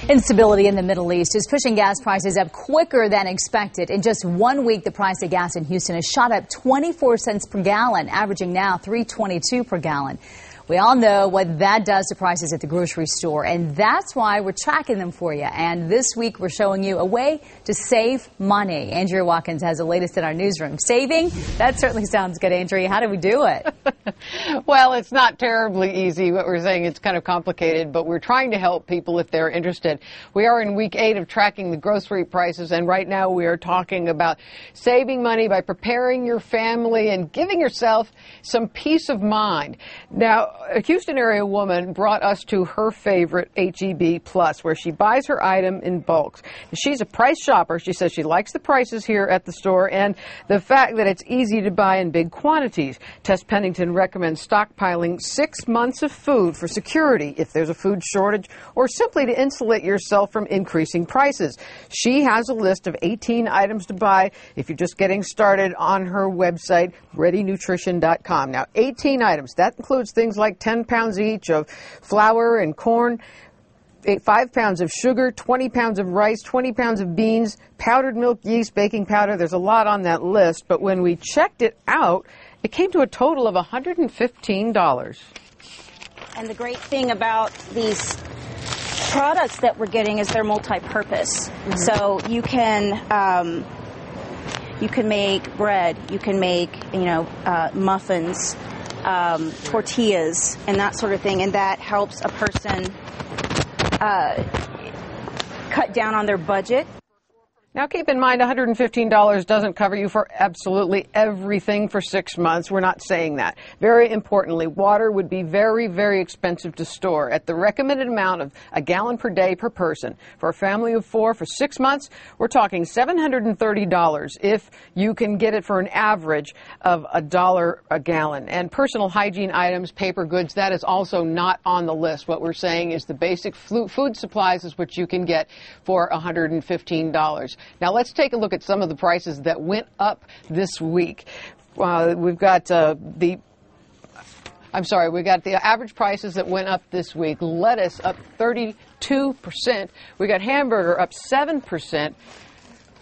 Instability in the Middle East is pushing gas prices up quicker than expected. In just 1 week, the price of gas in Houston has shot up 24 cents per gallon, averaging now $3.22 per gallon. We all know what that does to prices at the grocery store, and that's why we're tracking them for you. And this week, we're showing you a way to save money. Andrea Watkins has the latest in our newsroom. Saving? That certainly sounds good, Andrea. How do we do it? Well, it's not terribly easy. What we're saying, it's kind of complicated, but we're trying to help people if they're interested. We are in week 8 of tracking the grocery prices, and right now we are talking about saving money by preparing your family and giving yourself some peace of mind. Now, a Houston area woman brought us to her favorite H-E-B Plus, where she buys her item in bulks. She's a price shopper. She says she likes the prices here at the store and the fact that it's easy to buy in big quantities. Tess Pennington recommends stockpiling 6 months of food for security if there's a food shortage or simply to insulate yourself from increasing prices. She has a list of 18 items to buy if you're just getting started on her website, readynutrition.com. Now, 18 items. That includes things like 10 pounds each of flour and corn, 5 pounds of sugar, 20 pounds of rice, 20 pounds of beans, powdered milk, yeast, baking powder. There's a lot on that list, but when we checked it out, it came to a total of $115. And the great thing about these products that we're getting is they're multi-purpose. Mm-hmm. So you can make bread, you can make, muffins, tortillas, and that sort of thing, and that helps a person cut down on their budget. Now, keep in mind, $115 doesn't cover you for absolutely everything for 6 months. We're not saying that. Very importantly, water would be very, very expensive to store at the recommended amount of a gallon per day per person. For a family of 4 for 6 months, we're talking $730 if you can get it for an average of $1 a gallon. And personal hygiene items, paper goods, that is also not on the list. What we're saying is the basic food supplies is what you can get for $115. Now, let's take a look at some of the prices that went up this week. We've got the average prices that went up this week. Lettuce up 32%. We got hamburger up 7%.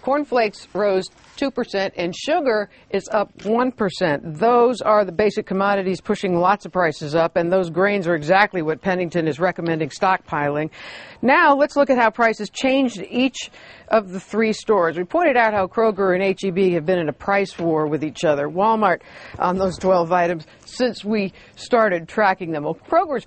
Cornflakes rose 2%, and sugar is up 1%. Those are the basic commodities pushing lots of prices up, and those grains are exactly what Pennington is recommending stockpiling. Now, let's look at how prices changed each of the 3 stores. We pointed out how Kroger and H-E-B have been in a price war with each other. Walmart on those 12 items since we started tracking them. Well, Kroger's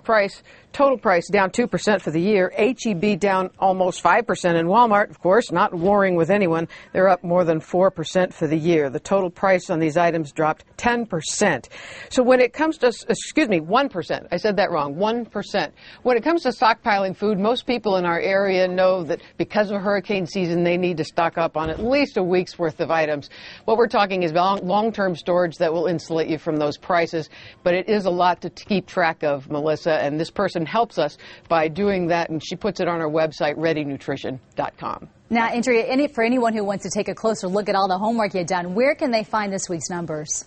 total price down 2% for the year. H-E-B down almost 5%. And Walmart, of course, not warring with anyone, they're up more than 4% for the year. The total price on these items dropped 10%. So when it comes to, 1%. I said that wrong, 1%. When it comes to stockpiling food, most people in our area know that because of hurricane season, they need to stock up on at least a week's worth of items. What we're talking is long-term storage that will insulate you from those prices, but it is a lot to keep track of, Melissa, and this person helps us by doing that, and she puts it on our website, readynutrition.com. Now, Andrea, for anyone who wants to take a closer look at all the homework you've done, where can they find this week's numbers?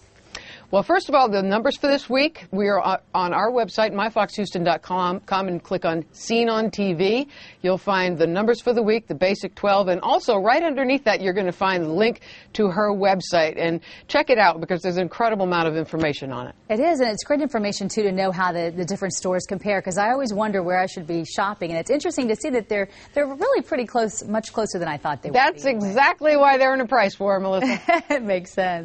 Well, first of all, the numbers for this week, we are on our website, myfoxhouston.com. Come and click on Seen on TV. You'll find the numbers for the week, the basic 12, and also right underneath that, you're going to find the link to her website. And check it out because there's an incredible amount of information on it. It is, and it's great information, too, to know how the different stores compare, because I always wonder where I should be shopping. And it's interesting to see that they're really pretty close, much closer than I thought they would be. That's exactly why they're in a price war, Melissa. It makes sense.